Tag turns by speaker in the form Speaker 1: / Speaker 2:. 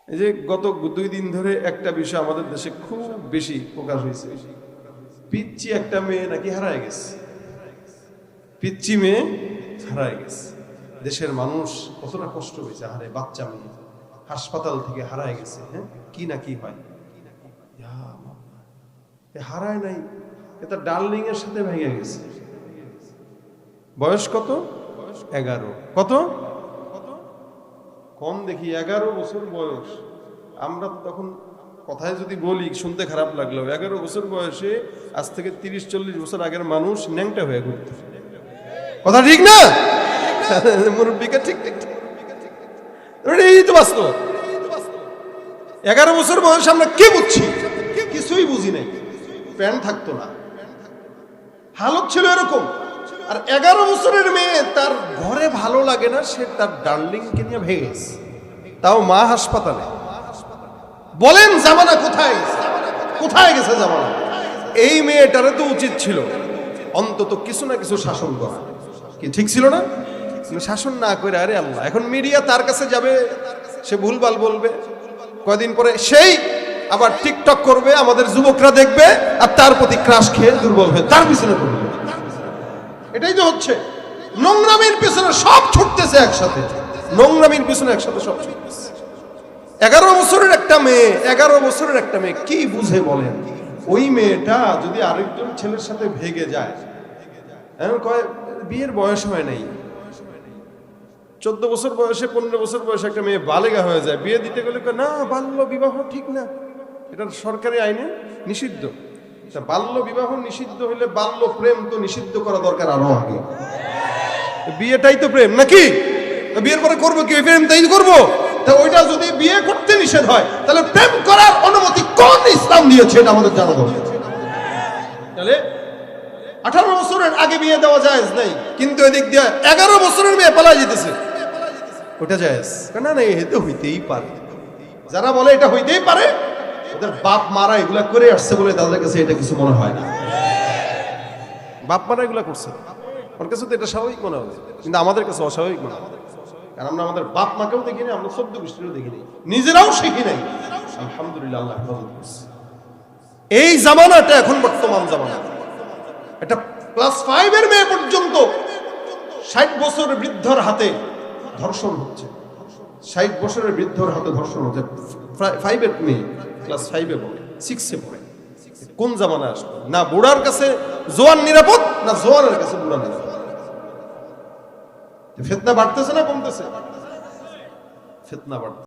Speaker 1: এই যে গত 2 দিন ধরে একটা বিষয় আমাদের দেশে খুব বেশি প্রকাশ হয়েছে, পিচ্চি একটা মেয়ে নাকি হারায় গেছে। পিচ্চি মেয়ে হারায় গেছে। দেশের মানুষ কতটা কষ্ট হয়েছে, হারে বাচ্চা মেয়ে হাসপাতাল থেকে হারায় গেছে। হ্যাঁ, কি না কি হয়, হারায় নাই, এটা ডার্লিং এর সাথে ভেঙে গেছে। বয়স কত? 11। কত কম দেখি, 11 বছর বয়স। আমরা তখন কথায় যদি বলি শুনতে খারাপ লাগলো, 11 বছর বয়সে আজ থেকে 30-40 বছর আগের মানুষ ন্যাংটা হয়ে ঘুরত। কথা ঠিক না? মুরব্বিকা ঠিক ঠিক ঠিক, এই তো বাস্তব। 11 বছর বয়সে আমরা কি বুঝছি? কিছুই বুঝি নাই। প্যান্ট থাকতো না, হালত ছিল এরকম। আর 11 বছরের মেয়ে, তার ঘরে ভালো লাগে না, সে তার ডার্লিংকে নিয়ে ভেগেছে, তাও মা হাসপাতালে। বলেন জামানা কোথায়, কোথায় গেছে জামানা? এই মেয়েটারে তো উচিত ছিল অন্তত কিছু না কিছু শাসন করা, কি ঠিক ছিল না? শাসন না করে, আরে আল্লাহ, এখন মিডিয়া তার কাছে যাবে, সে ভুলভাল বলবে, কয়দিন পরে সেই আবার টিকটক করবে, আমাদের যুবকরা দেখবে, আর তার প্রতি ক্রাশ খেয়ে দুর্বল হয়ে তার পিছনে পড়বে। এটাই তো হচ্ছে। নোংরামির পিছনে সব ছুটতেছে একসাথে, নোংরামির পিছনে একসাথে সব ছুটতেছে। 11 বছরের একটা মেয়ে, 11 বছরের একটা মেয়ে কি বুঝে বলেন? ওই মেয়েটা যদি আরেকজন ছেলের সাথে ভেগে যায়, এমন কয় বিয়ের বয়স হয় নাই, 14 বছর বয়সে 15 বছর বয়সে একটা মেয়ে বালেগা হয়ে যায়, বিয়ে দিতে গেলে না, বাল্য বিবাহ ঠিক না, এটা সরকারি আইনে নিষিদ্ধ। বাল্য বিবাহ নিষিদ্ধ হইলে বাল্য প্রেম তো নিষিদ্ধ করা দরকার আরো আগে। বিয়েটাই তো প্রেম নাকি? বিয়ের পরে করবো কি? প্রেম তাই করবো। তা ওইটা যদি বিয়ে করতে নিষেধ হয়, তাহলে প্রেম করার অনুমতি কোন ইসলাম দিয়েছে এটা আমাদের জানা দরকার। তাহলে 18 বছরের আগে বিয়ে দেওয়া জায়েজ নাই, কিন্তু এদিক দিয়ে 11 বছরের মেয়ে পালাই যেতেছে, ওটা জায়েজ না? না, এটা হইতেই পারে। যারা বলে এটা হইতেই পারে, ওদের বাপ মারা এগুলা করে আসছে বলে তাদের কাছে এটা কিছু মনে হয় না। বাপ মারা এগুলা করছে, ওর কাছে তো এটা স্বাভাবিক মনে হবে, কিন্তু আমাদের কাছে অস্বাভাবিক মনে হবে। কারণ আমরা আমাদের বাপ মাকেও দেখিনি, আমরা 14 গোষ্ঠীও দেখিনি, নিজেরাও শিখি নাই। আলহামদুলিল্লাহ, আল্লাহ হেফাজত করছে। এই জামানাটা এখন বর্তমান জামানা। এটা ক্লাস 5 এর মেয়ে পর্যন্ত 60 বছরের বৃদ্ধর হাতে ধর্ষণ হচ্ছে, 60 বছরের বৃদ্ধর হাতে ধর্ষণ হচ্ছে। 5 এর মেয়ে ক্লাস 5 এ পড়ে, 6 এ পড়ে। কোন জামানা আসবে? না বুড়ার কাছে জোয়ান নিরাপদ, না জোয়ানের কাছে বুড়া নিরাপদ। ফিতনা বাড়তেছে না কমতেছে? ফিতনা বাড়তেছে।